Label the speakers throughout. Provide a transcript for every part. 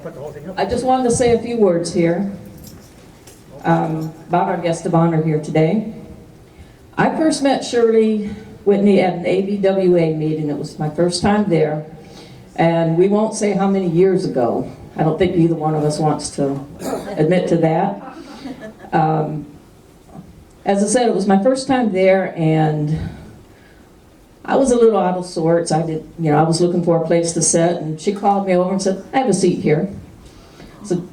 Speaker 1: I just wanted to say a few words here about our guest of honor here today. I first met Shirley Whitney at an ABWA meeting. It was my first time there, and we won't say how many years ago. I don't think either one of us wants to admit to that. As I said, it was my first time there, and I was a little out of sorts. I was looking for a place to sit, and she called me over and said, "I have a seat here." So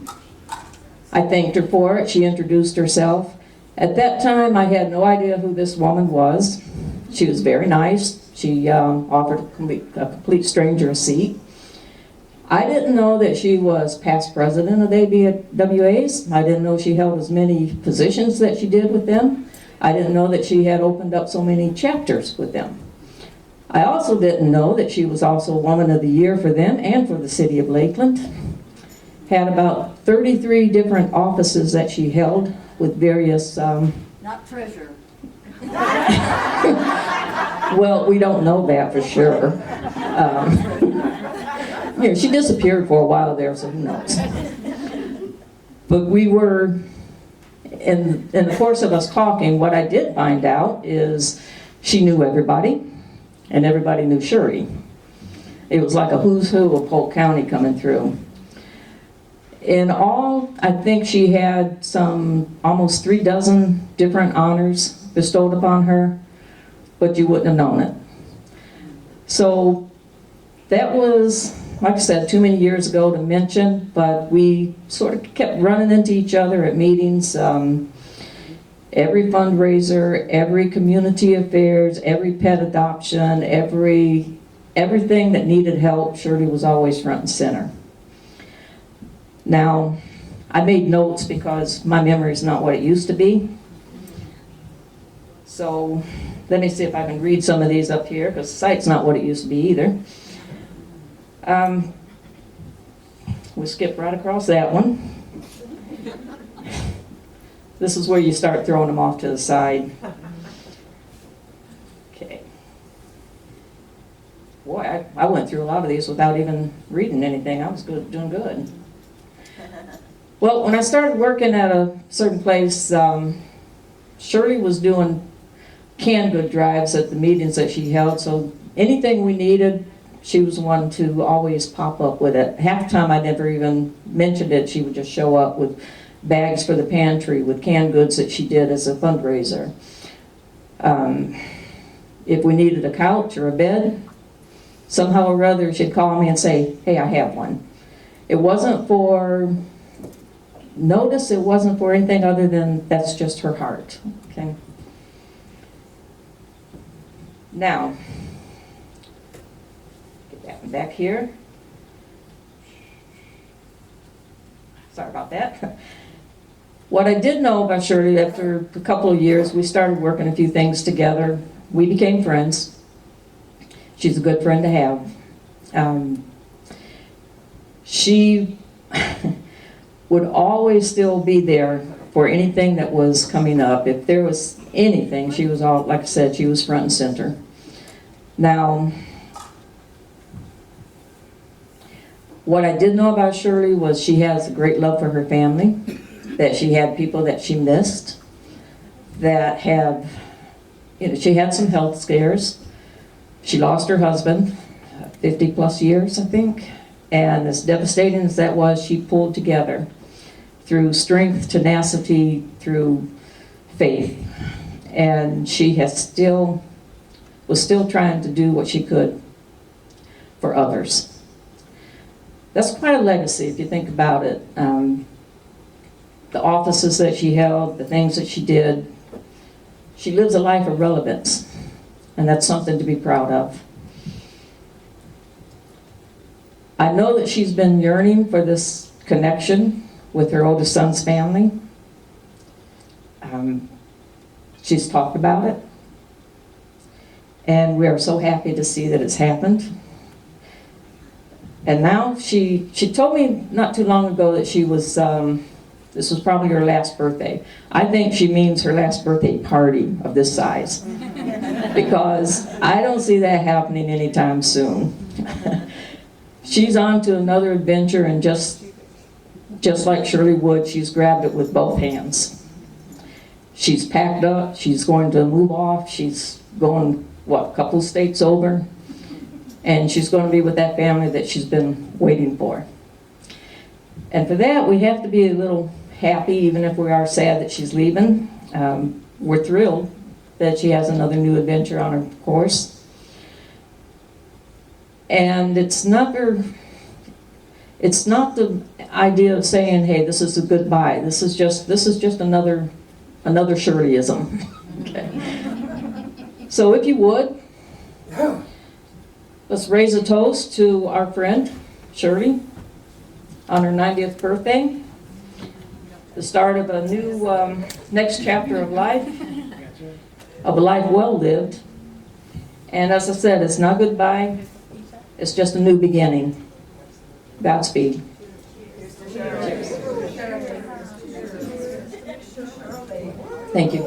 Speaker 1: I thanked her for it. She introduced herself. At that time, I had no idea who this woman was. She was very nice. She offered a complete stranger a seat. I didn't know that she was past president of the ABWAs. I didn't know she held as many positions that she did with them. I didn't know that she had opened up so many chapters with them. I also didn't know that she was also Woman of the Year for them and for the city of Lakeland. Had about 33 different offices that she held with various...
Speaker 2: Not treasurer.
Speaker 1: Well, we don't know that for sure. She disappeared for a while there, so who knows. But we were, in the course of us talking, what I did find out is she knew everybody, and everybody knew Shirley. It was like a who's who of Polk County coming through. In all, I think she had almost 3 dozen different honors bestowed upon her, but you wouldn't have known it. So that was, like I said, too many years ago to mention, but we sort of kept running into each other at meetings. Every fundraiser, every community affairs, every pet adoption, everything that needed help, Shirley was always front and center. Now, I made notes because my memory is not what it used to be. So let me see if I can read some of these up here, because the site's not what it used to be either. We'll skip right across that one. This is where you start throwing them off to the side. Okay. Boy, I went through a lot of these without even reading anything. I was doing good. Well, when I started working at a certain place, Shirley was doing canned good drives at the meetings that she held, so anything we needed, she was the one to always pop up with it. Half the time I never even mentioned it. She would just show up with bags for the pantry with canned goods that she did as a fundraiser. If we needed a couch or a bed, somehow or other she'd call me and say, "Hey, I have one." It wasn't for notice, it wasn't for anything other than that's just her heart. Okay. Now, get that one back here. Sorry about that. What I did know about Shirley, after a couple of years, we started working a few things together. We became friends. She's a good friend to have. She would always still be there for anything that was coming up. If there was anything, she was all, like I said, she was front and center. Now, what I did know about Shirley was she has a great love for her family, that she had people that she missed, that have, she had some health scares. She lost her husband, 50 plus years, I think, and as devastating as that was, she pulled together through strength, tenacity, through faith, and she was still trying to do what she could for others. That's quite a legacy if you think about it. The offices that she held, the things that she did, she lives a life of relevance, and that's something to be proud of. I know that she's been yearning for this connection with her oldest son's family. She's talked about it, and we are so happy to see that it's happened. And now she told me not too long ago that she was, this was probably her last birthday. I think she means her last birthday party of this size, because I don't see that happening anytime soon. She's on to another adventure, and just just like Shirley would, she's grabbed it with both hands. She's packed up, she's going to move off, she's going, what, a couple states over, and she's going to be with that family that she's been waiting for. And for that, we have to be a little happy, even if we are sad that she's leaving. We're thrilled that she has another new adventure on her course. And it's not the idea of saying, hey, this is a goodbye. This is just another Shirleyism. Okay. So if you would, let's raise a toast to our friend Shirley on her 90th birthday. The start of a new next chapter of life, of a life well lived. And as I said, it's not goodbye, it's just a new beginning. Godspeed. Thank you.